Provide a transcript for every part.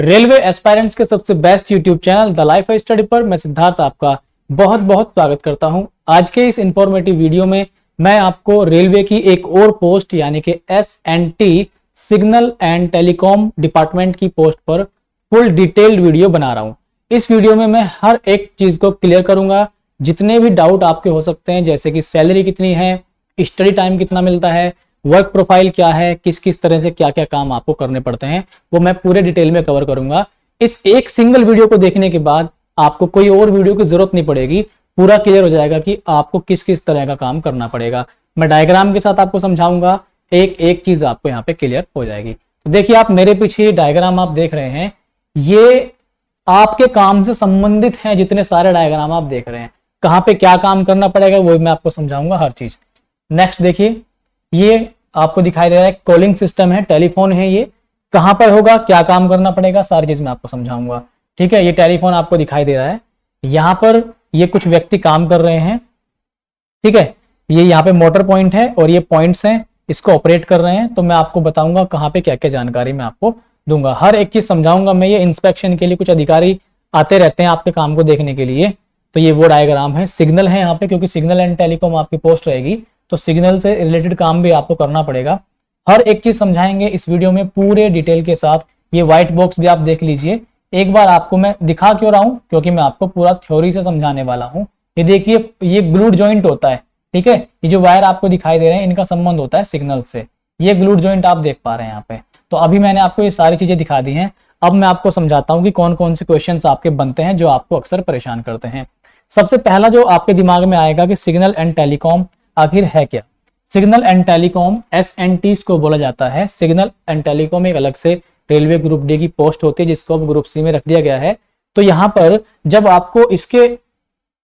Railway aspirants के सबसे best YouTube channel the life study पर मैं सिद्धार्थ आपका बहुत बहुत स्वागत करता हूं। आज के इस इंफॉर्मेटिव वीडियो में मैं आपको रेलवे की एक और पोस्ट यानी कि SNT signal and telecom department की पोस्ट पर फुल डिटेल्ड वीडियो बना रहा हूं। इस वीडियो में मैं हर एक चीज को क्लियर करूंगा। जितने भी डाउट आपके हो सकते हैं, जैसे कि सैलरी कितनी है, स्टडी टाइम कितना मिलता है, वर्क प्रोफाइल क्या है, किस किस तरह से क्या क्या काम आपको करने पड़ते हैं, वो मैं पूरे डिटेल में कवर करूंगा। इस एक सिंगल वीडियो को देखने के बाद आपको कोई और वीडियो की जरूरत नहीं पड़ेगी। पूरा क्लियर हो जाएगा कि आपको किस किस तरह का काम करना पड़ेगा। मैं डायग्राम के साथ आपको समझाऊंगा, एक एक चीज आपको यहाँ पे क्लियर हो जाएगी। तो देखिए, आप मेरे पीछे डायग्राम आप देख रहे हैं, ये आपके काम से संबंधित हैं। जितने सारे डायग्राम आप देख रहे हैं, कहाँ पे क्या काम करना पड़ेगा वो मैं आपको समझाऊंगा हर चीज। नेक्स्ट देखिए, ये आपको दिखाई दे रहा है कॉलिंग सिस्टम है, टेलीफोन है। ये कहां पर होगा, क्या काम करना पड़ेगा, सारी चीज मैं आपको समझाऊंगा। ठीक है, ये टेलीफोन आपको दिखाई दे रहा है, यहां पर ये कुछ व्यक्ति काम कर रहे हैं। ठीक है, ये यहाँ पे मोटर पॉइंट है और ये पॉइंट्स हैं, इसको ऑपरेट कर रहे हैं। तो मैं आपको बताऊंगा कहाँ पे क्या क्या जानकारी मैं आपको दूंगा, हर एक चीज समझाऊंगा मैं। ये इंस्पेक्शन के लिए कुछ अधिकारी आते रहते हैं आपके काम को देखने के लिए। तो ये वो डायग्राम है, सिग्नल है यहाँ पे, क्योंकि सिग्नल एंड टेलीकॉम आपकी पोस्ट रहेगी तो सिग्नल से रिलेटेड काम भी आपको करना पड़ेगा। हर एक चीज समझाएंगे इस वीडियो में पूरे डिटेल के साथ। ये व्हाइट बॉक्स भी आप देख लीजिए एक बार। आपको मैं दिखा क्यों रहा हूं, क्योंकि मैं आपको पूरा थ्योरी से समझाने वाला हूं। ये देखिए, ये ग्लूड जॉइंट होता है। ठीक है, ये जो वायर आपको दिखाई दे रहे हैं, इनका संबंध होता है सिग्नल से। ये ग्लूड जॉइंट आप देख पा रहे हैं यहाँ पे। तो अभी मैंने आपको ये सारी चीजें दिखा दी हैं। अब मैं आपको समझाता हूँ कि कौन कौन से क्वेश्चन आपके बनते हैं जो आपको अक्सर परेशान करते हैं। सबसे पहला जो आपके दिमाग में आएगा कि सिग्नल एंड टेलीकॉम आखिर है क्या। सिग्नल एंड टेलीकॉम SNT को बोला जाता है। सिग्नल एंड टेलीकॉम एक अलग से रेलवे ग्रुप डी की पोस्ट होती है, जिसको अब ग्रुप सी में रख दिया गया है। तो यहाँ पर जब आपको इसके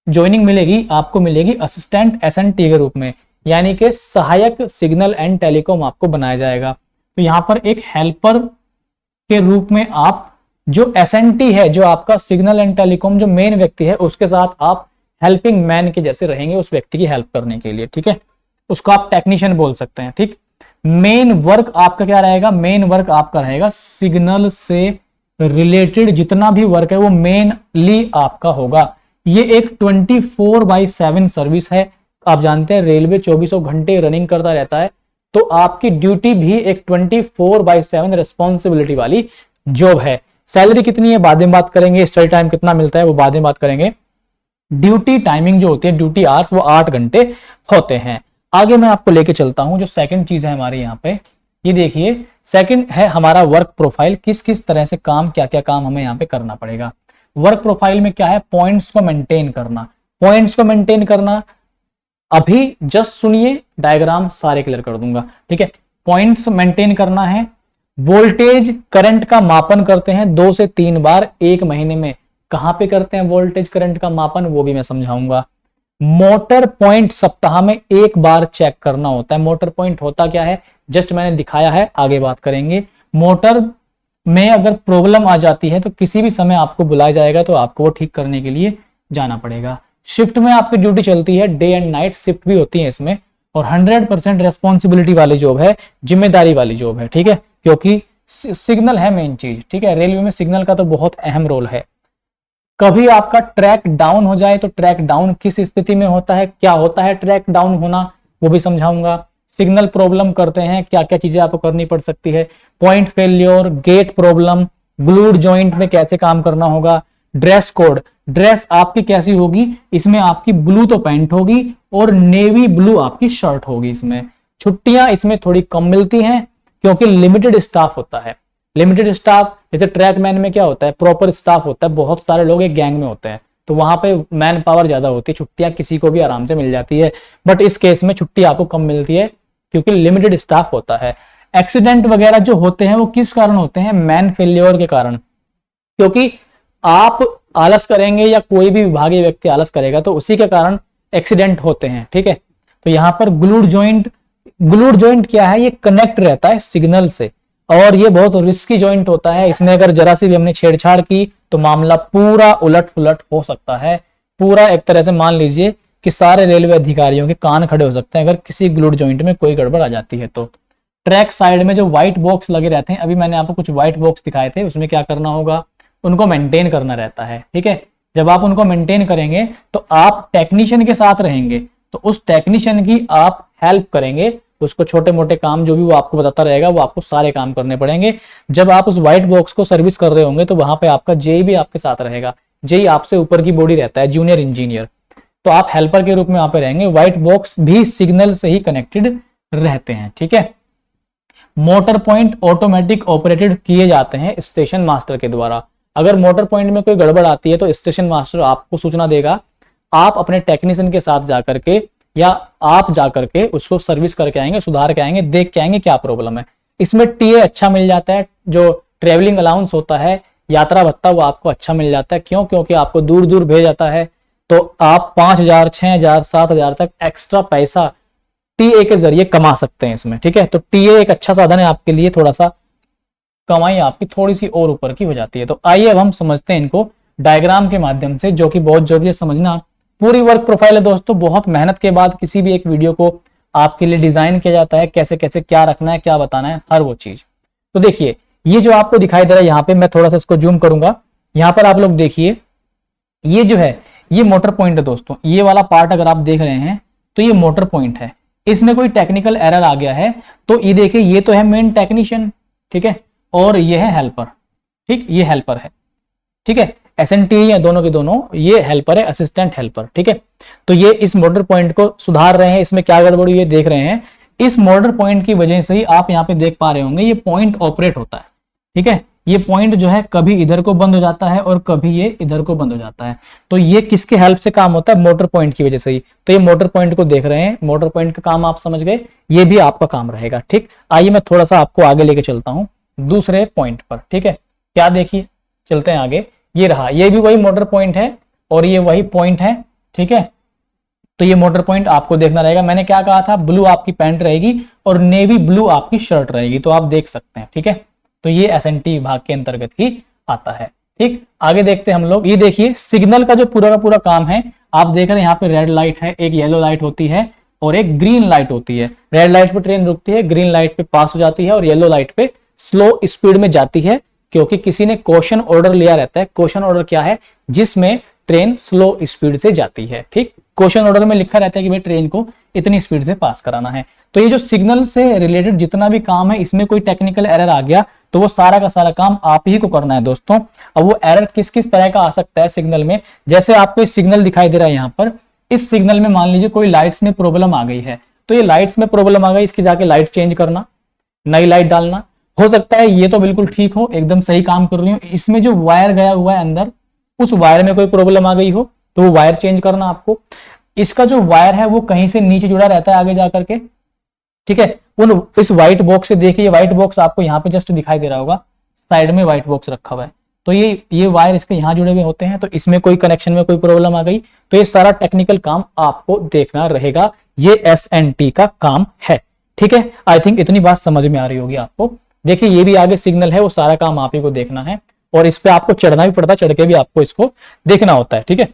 ज्वाइनिंग मिलेगी, आपको मिलेगी असिस्टेंट SNT के रूप में, यानी कि सहायक सिग्नल एंड टेलीकॉम आपको बनाया जाएगा। तो यहाँ पर एक हेल्पर के रूप में आप जो SNT है, जो आपका सिग्नल एंड टेलीकॉम जो मेन व्यक्ति है, उसके साथ आप हेल्पिंग मैन के जैसे रहेंगे उस व्यक्ति की हेल्प करने के लिए। ठीक है, उसको आप टेक्नीशियन बोल सकते हैं। ठीक, मेन वर्क आपका क्या रहेगा, मेन वर्क आपका रहेगा सिग्नल से रिलेटेड जितना भी वर्क है वो मेनली आपका होगा। ये एक 24/7 सर्विस है। आप जानते हैं रेलवे 24 घंटे रनिंग करता रहता है, तो आपकी ड्यूटी भी एक 24/7 रिस्पॉन्सिबिलिटी वाली जॉब है। सैलरी कितनी है बाद में बात करेंगे, स्टडी टाइम कितना मिलता है वो बाद में बात करेंगे। ड्यूटी टाइमिंग जो होती है, ड्यूटी आवर्स, वो 8 घंटे होते हैं। आगे मैं आपको लेके चलता हूं। जो सेकंड चीज है हमारे यहाँ पे, ये देखिए, सेकंड है हमारा वर्क प्रोफाइल। किस किस तरह से काम, क्या क्या काम हमें यहाँ पे करना पड़ेगा। वर्क प्रोफाइल में क्या है, पॉइंट्स को मेंटेन करना। पॉइंट्स को मेंटेन करना, अभी जस्ट सुनिए, डायग्राम सारे क्लियर कर दूंगा। ठीक है, पॉइंट्स मेंटेन करना है। वोल्टेज करंट का मापन करते हैं 2 से 3 बार एक महीने में। कहां पे करते हैं वोल्टेज करंट का मापन, वो भी मैं समझाऊंगा। मोटर पॉइंट सप्ताह में 1 बार चेक करना होता है। मोटर पॉइंट होता क्या है, जस्ट मैंने दिखाया है, आगे बात करेंगे। मोटर में अगर प्रॉब्लम आ जाती है तो किसी भी समय आपको बुलाया जाएगा, तो आपको वो ठीक करने के लिए जाना पड़ेगा। शिफ्ट में आपकी ड्यूटी चलती है, डे एंड नाइट शिफ्ट भी होती है इसमें, और 100% रेस्पॉन्सिबिलिटी वाली जॉब है, जिम्मेदारी वाली जॉब है। ठीक है, क्योंकि सिग्नल है मेन चीज। ठीक है, रेलवे में सिग्नल का तो बहुत अहम रोल है। कभी आपका ट्रैक डाउन हो जाए तो ट्रैक डाउन किस स्थिति में होता है, क्या होता है ट्रैक डाउन होना, वो भी समझाऊंगा। सिग्नल प्रॉब्लम करते हैं, क्या क्या चीजें आपको करनी पड़ सकती है। Point failure, gate problem, glued joint में कैसे काम करना होगा। ड्रेस कोड, ड्रेस आपकी कैसी होगी, इसमें आपकी ब्लू तो पैंट होगी और नेवी ब्लू आपकी शर्ट होगी। इसमें छुट्टियां इसमें थोड़ी कम मिलती हैं क्योंकि लिमिटेड स्टाफ होता है। लिमिटेड स्टाफ, जैसे ट्रैक मैन में क्या होता है, प्रॉपर स्टाफ होता है, बहुत सारे लोग एक गैंग में होते हैं, तो वहां पे मैन पावर ज्यादा होती है, छुट्टियां किसी को भी आराम से मिल जाती है। बट इस केस में छुट्टी आपको कम मिलती है क्योंकि लिमिटेड स्टाफ होता है। एक्सीडेंट वगैरह जो होते हैं वो किस कारण होते हैं, मैन फेल्योर के कारण। क्योंकि आप आलस करेंगे या कोई भी विभागीय व्यक्ति आलस करेगा तो उसी के कारण एक्सीडेंट होते हैं। ठीक है, तो यहाँ पर ग्लूड जॉइंट, ग्लूड जॉइंट क्या है, ये कनेक्ट रहता है सिग्नल से, और ये बहुत रिस्की जॉइंट होता है। इसमें अगर जरा सी भी हमने छेड़छाड़ की तो मामला पूरा उलट पुलट हो सकता है। पूरा एक तरह से मान लीजिए कि सारे रेलवे अधिकारियों के कान खड़े हो सकते हैं अगर किसी ग्लूड जॉइंट में कोई गड़बड़ आ जाती है तो। ट्रैक साइड में जो व्हाइट बॉक्स लगे रहते हैं, अभी मैंने आपको कुछ व्हाइट बॉक्स दिखाए थे, उसमें क्या करना होगा, उनको मेंटेन करना रहता है। ठीक है, जब आप उनको मेंटेन करेंगे तो आप टेक्नीशियन के साथ रहेंगे, तो उस टेक्नीशियन की आप हेल्प करेंगे, उसको छोटे मोटे काम जो भी वो आपको बताता रहेगा वो आपको सारे काम करने पड़ेंगे। जब आप उस व्हाइट बॉक्स को सर्विस कर रहे होंगे तो वहां पे आपका जेई भी आपके साथ रहेगा। जेई आपसे ऊपर की बॉडी रहता है, जूनियर इंजीनियर, तो आप हेल्पर के रूप में वहां पे रहेंगे। व्हाइट बॉक्स भी सिग्नल से ही कनेक्टेड रहते हैं। ठीक है, मोटर पॉइंट ऑटोमेटिक ऑपरेटेड किए जाते हैं स्टेशन मास्टर के द्वारा। अगर मोटर पॉइंट में कोई गड़बड़ आती है तो स्टेशन मास्टर आपको सूचना देगा, आप अपने टेक्नीशियन के साथ जाकर के या आप जाकर के उसको सर्विस करके आएंगे, सुधार के आएंगे, देख के आएंगे क्या प्रॉब्लम है। इसमें टीए अच्छा मिल जाता है, जो ट्रेवलिंग अलाउंस होता है, यात्रा भत्ता, वो आपको अच्छा मिल जाता है। क्यों? क्योंकि आपको दूर दूर भेज जाता है, तो आप 5,000, 6,000, 7,000 तक एक्स्ट्रा पैसा टीए के जरिए कमा सकते हैं इसमें। ठीक है, तो टीए एक अच्छा साधन है आपके लिए, थोड़ा सा कमाई आपकी थोड़ी सी और ऊपर की हो जाती है। तो आइए अब हम समझते हैं इनको डायग्राम के माध्यम से, जो कि बहुत जरूरी है समझना। पूरी वर्क प्रोफाइल है दोस्तों, बहुत मेहनत के बाद किसी भी एक वीडियो को आपके लिए डिजाइन किया जाता है, कैसे कैसे क्या रखना है, क्या बताना है, हर वो चीज। तो देखिए, ये जो आपको दिखाई दे रहा है यहाँ पे, मैं थोड़ा सा इसको जूम करूंगा, यहाँ पर आप लोग देखिए, ये जो है ये मोटर पॉइंट है दोस्तों। ये वाला पार्ट अगर आप देख रहे हैं तो ये मोटर पॉइंट है, इसमें कोई टेक्निकल एरर आ गया है तो ये देखिए, ये तो है मेन टेक्नीशियन, ठीक है, और ये है हेल्पर। ठीक, ये हेल्पर है, ठीक है, एसएनटी है दोनों के दोनों, ये हेल्पर है, असिस्टेंट हेल्पर। ठीक है, तो ये इस मोटर पॉइंट को सुधार रहे हैं, इसमें क्या गड़बड़ हुई है देख रहे हैं। इस मोटर पॉइंट की वजह से ही आप यहाँ पे देख पा रहे होंगे, ये पॉइंट ऑपरेट होता है। ठीक है, ये पॉइंट जो है कभी इधर को बंद हो जाता है और कभी ये इधर को बंद हो जाता है। तो ये किसके हेल्प से काम होता है? मोटर पॉइंट की वजह से ही। तो ये मोटर पॉइंट को देख रहे हैं, मोटर पॉइंट का काम आप समझ गए, ये भी आपका काम रहेगा। ठीक, आइए मैं थोड़ा सा आपको आगे लेके चलता हूं दूसरे पॉइंट पर। ठीक है, क्या देखिए, चलते हैं आगे। ये रहा, ये भी वही मोटर पॉइंट है और ये वही पॉइंट है। ठीक है, तो ये मोटर पॉइंट आपको देखना रहेगा। मैंने क्या कहा था, ब्लू आपकी पैंट रहेगी और नेवी ब्लू आपकी शर्ट रहेगी, तो आप देख सकते हैं। ठीक है, तो ये एसएनटी विभाग के अंतर्गत ही आता है। ठीक, आगे देखते हैं हम लोग। ये देखिए, सिग्नल का जो पूरा का पूरा काम है, आप देख रहे हैं यहाँ पे रेड लाइट है, एक येलो लाइट होती है और एक ग्रीन लाइट होती है। रेड लाइट पे ट्रेन रुकती है, ग्रीन लाइट पे पास हो जाती है और येलो लाइट पे स्लो स्पीड में जाती है, क्योंकि किसी ने क्वेश्चन ऑर्डर लिया रहता है। क्वेश्चन ऑर्डर क्या है? जिसमें ट्रेन स्लो स्पीड से जाती है। ठीक, क्वेश्चन ऑर्डर में लिखा रहता है कि भाई ट्रेन को इतनी स्पीड से पास कराना है। तो ये जो सिग्नल से रिलेटेड जितना भी काम है, इसमें कोई टेक्निकल एरर आ गया तो वो सारा का सारा काम आप ही को करना है दोस्तों। अब वो एरर किस किस तरह का आ सकता है सिग्नल में, जैसे आपको इस सिग्नल दिखाई दे रहा है यहाँ पर, इस सिग्नल में मान लीजिए कोई लाइट्स में प्रॉब्लम आ गई है, तो ये लाइट्स में प्रॉब्लम आ गई, इसकी जाके लाइट चेंज करना, नई लाइट डालना। हो सकता है ये तो बिल्कुल ठीक हो, एकदम सही काम कर रही हो, इसमें जो वायर गया हुआ है अंदर, उस वायर में कोई प्रॉब्लम आ गई हो तो वो वायर चेंज करना आपको। इसका जो वायर है वो कहीं से नीचे जुड़ा रहता है आगे जाकर के। ठीक है, उन इस व्हाइट बॉक्स से देखिए, व्हाइट बॉक्स आपको यहाँ पे जस्ट दिखाई दे रहा होगा, साइड में व्हाइट बॉक्स रखा हुआ है, तो ये वायर इसके यहाँ जुड़े हुए होते हैं। तो इसमें कोई कनेक्शन में कोई प्रॉब्लम आ गई तो ये सारा टेक्निकल काम आपको देखना रहेगा, ये एसएनटी का काम है। ठीक है, आई थिंक इतनी बात समझ में आ रही होगी आपको। देखिए, ये भी आगे सिग्नल है, वो सारा काम आप ही को देखना है और इस पे आपको चढ़ना भी पड़ता है, चढ़ के भी आपको इसको देखना होता है। ठीक है,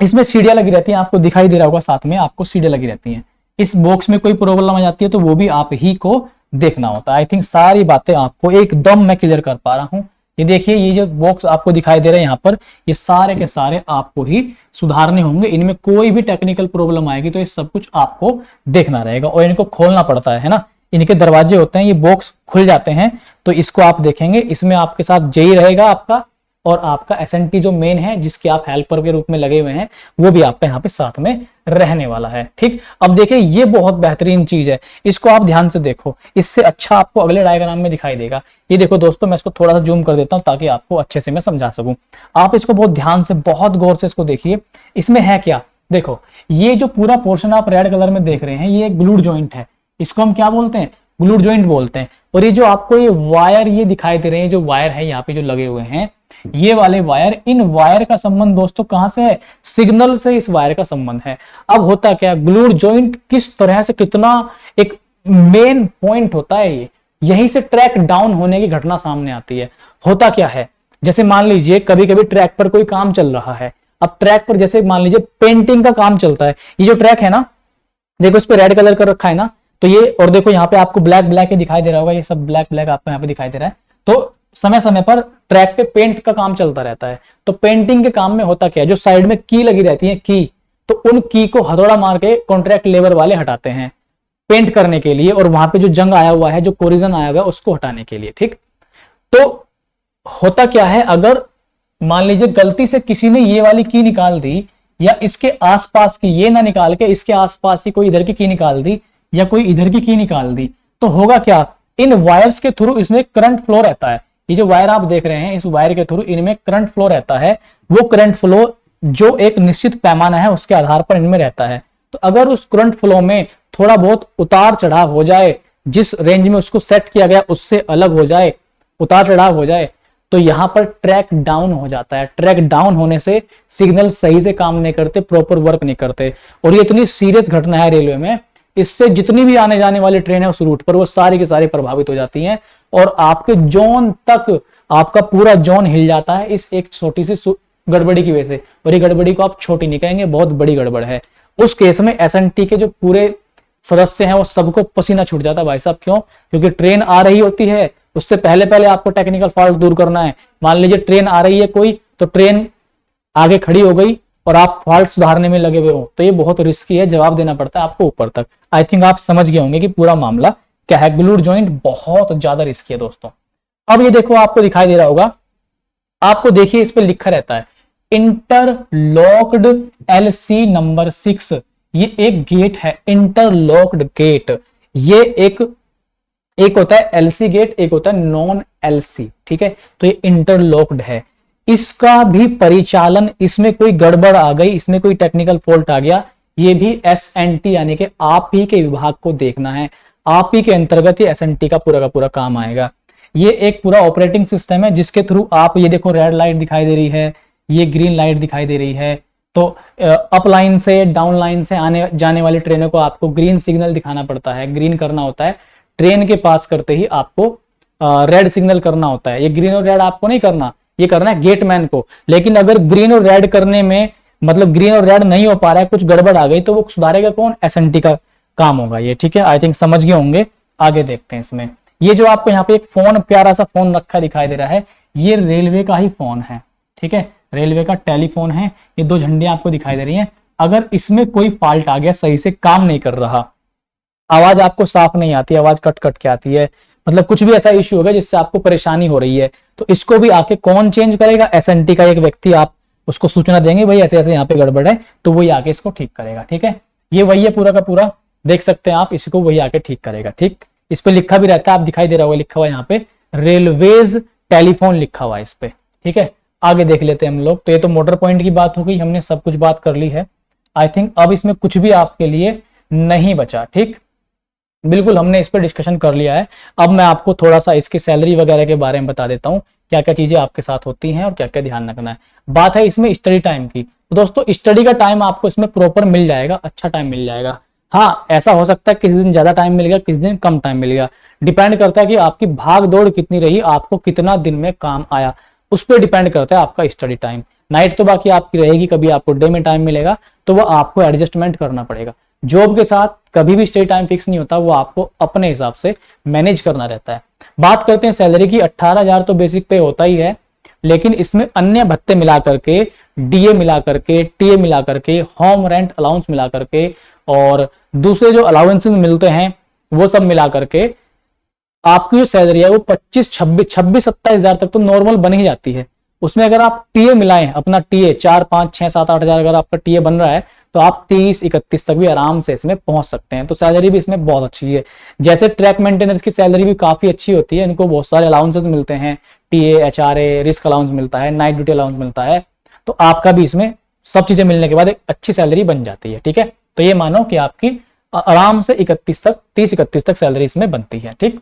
इसमें सीढ़ियां लगी रहती हैं, आपको दिखाई दे रहा होगा, साथ में आपको सीढ़ियां लगी रहती हैं। इस बॉक्स में कोई प्रॉब्लम आ जाती है तो वो भी आप ही को देखना होता है। आई थिंक सारी बातें आपको एकदम मैं क्लियर कर पा रहा हूं। ये देखिए, ये जो बॉक्स आपको दिखाई दे रहे हैं यहाँ पर, ये सारे के सारे आपको ही सुधारने होंगे। इनमें कोई भी टेक्निकल प्रॉब्लम आएगी तो ये सब कुछ आपको देखना रहेगा और इनको खोलना पड़ता है ना, इनके दरवाजे होते हैं, ये बॉक्स खुल जाते हैं तो इसको आप देखेंगे। इसमें आपके साथ जेई रहेगा आपका, और आपका एसएनटी जो मेन है, जिसके आप हेल्पर के रूप में लगे हुए हैं, वो भी आपका यहाँ पे साथ में रहने वाला है। ठीक, अब देखिए, ये बहुत बेहतरीन चीज है, इसको आप ध्यान से देखो, इससे अच्छा आपको अगले डायग्राम में दिखाई देगा। ये देखो दोस्तों, मैं इसको थोड़ा सा जूम कर देता हूं ताकि आपको अच्छे से मैं समझा सकूं। आप इसको बहुत ध्यान से, बहुत गौर से इसको देखिए। इसमें है क्या, देखो, ये जो पूरा पोर्शन आप रेड कलर में देख रहे हैं, ये एक ग्लूड जॉइंट है, इसको हम क्या बोलते हैं? ग्लूड जॉइंट बोलते हैं। और ये जो आपको ये वायर ये दिखाई दे रहे हैं, जो वायर है यहाँ पे जो लगे हुए हैं, ये वाले वायर, इन वायर का संबंध दोस्तों कहां से है? सिग्नल से इस वायर का संबंध है। अब होता क्या, ग्लूड जॉइंट किस तरह से, कितना एक मेन पॉइंट होता है ये, यहीं से ट्रैक डाउन होने की घटना सामने आती है। होता क्या है, जैसे मान लीजिए कभी कभी ट्रैक पर कोई काम चल रहा है, अब ट्रैक पर जैसे मान लीजिए पेंटिंग का काम चलता है, ये जो ट्रैक है ना, देखो इस पे रेड कलर कर रखा है ना, तो ये, और देखो यहाँ पे आपको ब्लैक ब्लैक ही दिखाई दे रहा होगा, ये सब ब्लैक ब्लैक आपको यहाँ पे दिखाई दे रहा है। तो समय समय पर ट्रैक पे पेंट का काम चलता रहता है। तो पेंटिंग के काम में होता क्या है, जो साइड में की लगी रहती है की, तो उन की को हथौड़ा मार के कॉन्ट्रैक्ट लेबर वाले हटाते हैं पेंट करने के लिए, और वहां पे जो जंग आया हुआ है, जो कोरिजन आया हुआ है, उसको हटाने के लिए। ठीक, तो होता क्या है, अगर मान लीजिए गलती से किसी ने ये वाली की निकाल दी, या इसके आसपास की ये ना निकाल के इसके आसपास की कोई इधर की निकाल दी, या कोई इधर की निकाल दी, तो होगा क्या, इन वायर्स के थ्रू इसमें करंट फ्लो रहता है। ये जो वायर आप देख रहे हैं, इस वायर के थ्रू इनमें करंट फ्लो रहता है। वो करंट फ्लो जो एक निश्चित पैमाना है उसके आधार पर इनमें रहता है। तो अगर उस करंट फ्लो में थोड़ा बहुत उतार चढ़ाव हो जाए, जिस रेंज में उसको सेट किया गया उससे अलग हो जाए, उतार चढ़ाव हो जाए, तो यहां पर ट्रैक डाउन हो जाता है। ट्रैक डाउन होने से सिग्नल सही से काम नहीं करते, प्रॉपर वर्क नहीं करते। और ये इतनी सीरियस घटना है रेलवे में, इससे जितनी भी आने जाने वाली ट्रेन है उस रूट पर, वो सारी की सारी प्रभावित हो जाती हैं, और आपके जोन तक आपका पूरा जोन हिल जाता है इस एक छोटी सी गड़बड़ी की वजह से। और ये गड़बड़ी को आप छोटी नहीं कहेंगे, बहुत बड़ी गड़बड़ है। उस केस में एसएनटी के जो पूरे सदस्य हैं वो सबको पसीना छूट जाता है भाई साहब। क्यों? क्योंकि ट्रेन आ रही होती है, उससे पहले पहले आपको टेक्निकल फॉल्ट दूर करना है। मान लीजिए ट्रेन आ रही है कोई, तो ट्रेन आगे खड़ी हो गई और आप फॉल्ट सुधारने में लगे हुए हो, तो ये बहुत रिस्की है, जवाब देना पड़ता है आपको ऊपर तक। आई थिंक आप समझ गए होंगे कि पूरा मामला क्या है। ग्लूड जॉइंट बहुत ज्यादा रिस्की है दोस्तों। अब ये देखो, आपको दिखाई दे रहा होगा, आपको देखिए इस पे लिखा रहता है इंटरलॉक्ड LC नंबर 6। ये एक गेट है, इंटरलॉक्ड गेट। ये एक होता है LC गेट, एक होता है नॉन LC। ठीक है, तो ये इंटरलॉक्ड है। इसका भी परिचालन, इसमें कोई गड़बड़ आ गई, इसमें कोई टेक्निकल फॉल्ट आ गया, ये भी SNT यानी कि आप ही के विभाग को देखना है। आप ही के अंतर्गत ये SNT का पूरा काम आएगा। ये एक पूरा ऑपरेटिंग सिस्टम है जिसके थ्रू आप, ये देखो रेड लाइट दिखाई दे रही है, ये ग्रीन लाइट दिखाई दे रही है। तो अप लाइन से डाउन लाइन से आने जाने वाली ट्रेनों को आपको ग्रीन सिग्नल दिखाना पड़ता है, ग्रीन करना होता है। ट्रेन के पास करते ही आपको रेड सिग्नल करना होता है। ये ग्रीन और रेड आपको नहीं करना, ये करना है गेटमैन को। लेकिन अगर ग्रीन और रेड करने में, मतलब ग्रीन और रेड नहीं हो पा रहा है, कुछ गड़बड़ आ गई, तो वो सुधारेगा कौन? SNT का काम होगा ये। ठीक है, आई थिंक समझ गए होंगे। आगे देखते हैं इसमें। ये जो आपको यहाँ पे एक फोन, प्यारा सा फोन रखा दिखाई दे रहा है, ये रेलवे का ही फोन है। ठीक है, रेलवे का टेलीफोन है। ये दो झंडियां आपको दिखाई दे रही हैं। अगर इसमें कोई फॉल्ट आ गया, सही से काम नहीं कर रहा, आवाज आपको साफ नहीं आती, आवाज कट कट के आती है, मतलब कुछ भी ऐसा इश्यू होगा जिससे आपको परेशानी हो रही है, तो इसको भी आके कौन चेंज करेगा? SNT का एक व्यक्ति, आप उसको सूचना देंगे भाई ऐसे ऐसे यहाँ पे गड़बड़ है, तो वही आके इसको ठीक करेगा। ठीक है, ये वही है पूरा का पूरा, देख सकते हैं आप, इसको वही आके ठीक करेगा। ठीक, इस पे लिखा भी रहता है, आप दिखाई दे रहा होगा, लिखा हुआ यहाँ पे रेलवेज टेलीफोन लिखा हुआ है इस पे। ठीक है, आगे देख लेते हैं हम लोग। तो ये तो मोटर पॉइंट की बात हो गई, हमने सब कुछ बात कर ली है। आई थिंक अब इसमें कुछ भी आपके लिए नहीं बचा। ठीक, बिल्कुल हमने इस पर डिस्कशन कर लिया है। अब मैं आपको थोड़ा सा इसकी सैलरी वगैरह के बारे में बता देता हूँ, क्या क्या चीजें आपके साथ होती हैं और क्या क्या ध्यान रखना है। बात है इसमें स्टडी टाइम की, तो दोस्तों स्टडी का टाइम आपको इसमें प्रॉपर मिल जाएगा, अच्छा टाइम मिल जाएगा। हाँ, ऐसा हो सकता है किसी दिन ज्यादा टाइम मिल गया, किसी दिन कम टाइम मिल गया, डिपेंड करता है कि आपकी भाग दौड़ कितनी रही, आपको कितना दिन में काम आया, उस पर डिपेंड करता है आपका स्टडी टाइम। नाइट तो बाकी आपकी रहेगी, कभी आपको डे में टाइम मिलेगा तो वो आपको एडजस्टमेंट करना पड़ेगा। जॉब के साथ कभी भी स्टडी टाइम फिक्स नहीं होता, वो आपको अपने हिसाब से मैनेज करना रहता है। बात करते हैं सैलरी की। 18,000 तो बेसिक पे होता ही है, लेकिन इसमें अन्य भत्ते मिला करके, DA मिला करके, TA मिला करके, होम रेंट अलाउंस मिला करके, और दूसरे जो अलाउंसेस मिलते हैं वो सब मिला करके आपकी जो सैलरी है वो 25-26-27 तक तो नॉर्मल बन ही जाती है। उसमें अगर आप TA मिलाएं, अपना TA 4, 5, 6, 7, 8 हजार अगर आपका TA बन रहा है, तो आप 30-31 तक भी आराम से इसमें पहुंच सकते हैं। तो सैलरी भी इसमें बहुत अच्छी है। जैसे ट्रैक मेंटेनेंस की सैलरी भी काफी अच्छी होती है, इनको बहुत सारे अलाउंसेस मिलते हैं, TA, HRA, रिस्क अलाउंस मिलता है, नाइट ड्यूटी अलाउंस मिलता है, तो आपका भी इसमें सब चीजें मिलने के बाद एक अच्छी सैलरी बन जाती है। ठीक है, तो ये मानो कि आपकी आराम से 30-31 तक सैलरी इसमें बनती है। ठीक,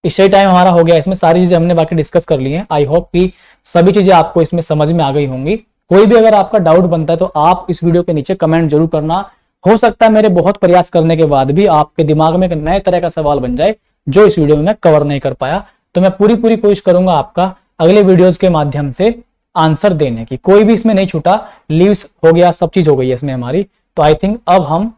स्टडी टाइम हमारा हो गया, इसमें सारी चीजें हमने बाकी डिस्कस कर ली हैं। आई होप कि सभी चीजें आपको इसमें समझ में आ गई होंगी। कोई भी अगर आपका डाउट बनता है तो आप इस वीडियो के नीचे कमेंट जरूर करना। हो सकता है मेरे बहुत प्रयास करने के बाद भी आपके दिमाग में एक नए तरह का सवाल बन जाए जो इस वीडियो में मैं कवर नहीं कर पाया, तो मैं पूरी कोशिश करूंगा आपका अगले वीडियोज के माध्यम से आंसर देने की। कोई भी इसमें नहीं छूटा, लीव्स हो गया, सब चीज हो गई है इसमें हमारी। तो आई थिंक अब हम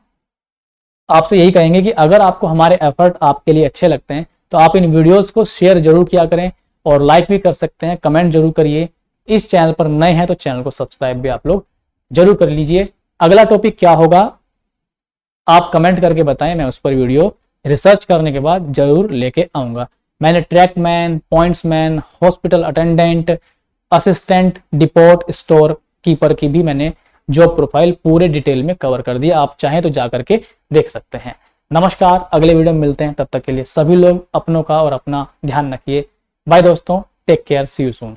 आपसे यही कहेंगे कि अगर आपको हमारे एफर्ट आपके लिए अच्छे लगते हैं तो आप इन वीडियोस को शेयर जरूर किया करें और लाइक भी कर सकते हैं, कमेंट जरूर करिए। इस चैनल पर नए हैं तो चैनल को सब्सक्राइब भी आप लोग जरूर कर लीजिए। अगला टॉपिक क्या होगा आप कमेंट करके बताएं, मैं उस पर वीडियो रिसर्च करने के बाद जरूर लेके आऊंगा। मैंने trackman, pointsman, hospital attendant, assistant, depot, store keeper की भी मैंने जॉब प्रोफाइल पूरे डिटेल में कवर कर दिया, आप चाहें तो जा करके देख सकते हैं। नमस्कार, अगले वीडियो में मिलते हैं, तब तक के लिए सभी लोग अपनों का और अपना ध्यान रखिए। बाय दोस्तों, take care, see you soon.